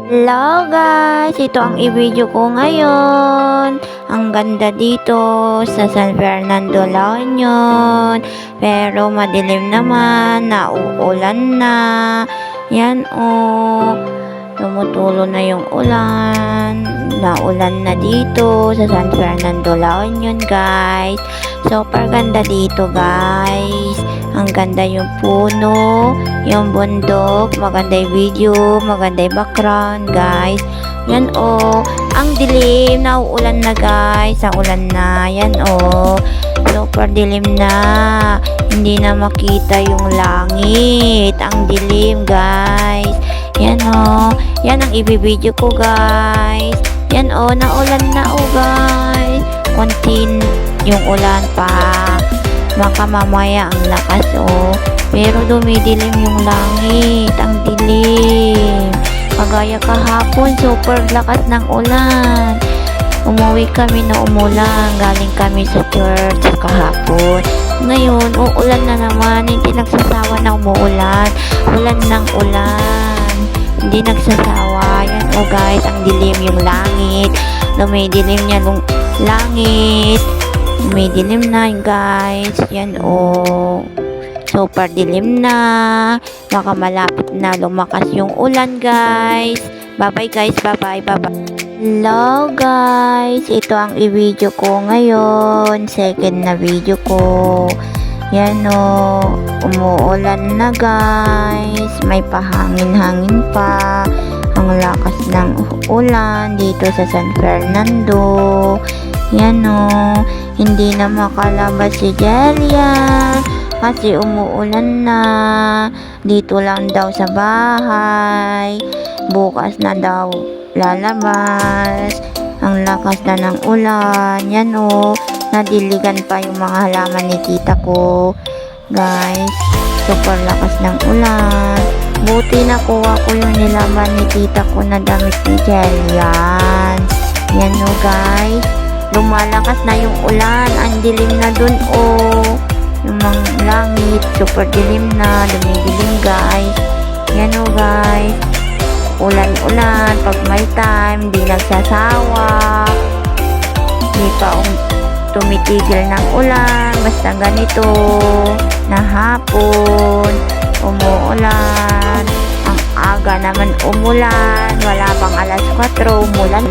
Hello guys! Ito ang i-video ko ngayon. Ang ganda dito sa San Fernando, La Union. Pero madilim naman, nauulan na. Yan tumutulo na yung ulan. Naulan na dito sa San Fernando, La Union guys. Super ganda dito guys. Ang ganda yung puno, yung bundok, maganda yung video, maganda yung background guys. Yan ang dilim, nauulan na guys, ang ulan na, yan super dilim na, hindi na makita yung langit, ang dilim guys. Yan yan ang ibibideo ko guys. Yan naulan na guys, konti yung ulan pa. Baka mamaya ang lakas pero dumidilim yung langit, ang dilim. Kagaya kahapon, super lakas ng ulan. Umuwi kami na umulan, galing kami sa church kahapon. Ngayon, uulan na naman, hindi nagsasawa na umuulan. Ulan ng ulan, hindi nagsasawa. Yan guys, ang dilim yung langit. Dumidilim niya yung langit. May dilim na guys. Yan super dilim na. Baka malapit na lumakas yung ulan guys. Bye bye guys. Bye bye. Bye bye. Hello guys. Ito ang i-video ko ngayon. Second na video ko. Yan umuulan na guys. May pahangin-hangin pa. Ang lakas ng ulan dito sa San Fernando. Yan hindi na makalabas si Jelia kasi umuulan na. Dito lang daw sa bahay, bukas na daw lalabas. Ang lakas na ng ulan. Yan nadiligan pa yung mga halaman ni tita ko guys. Super lakas ng ulan. Buti nakuha ko yung nilaman ni tita ko na damit ni Jelia. Yan guys, lumalakas na yung ulan, ang dilim na dun yung mga langit, super dilim na, dumidilim guys. Yan guys, ulan-ulan, pag may time, di nagsasawa, di pa tumitigil ng ulan, basta ganito, na hapon, umuulan, ang aga naman umulan, wala pang alas 4, umulan.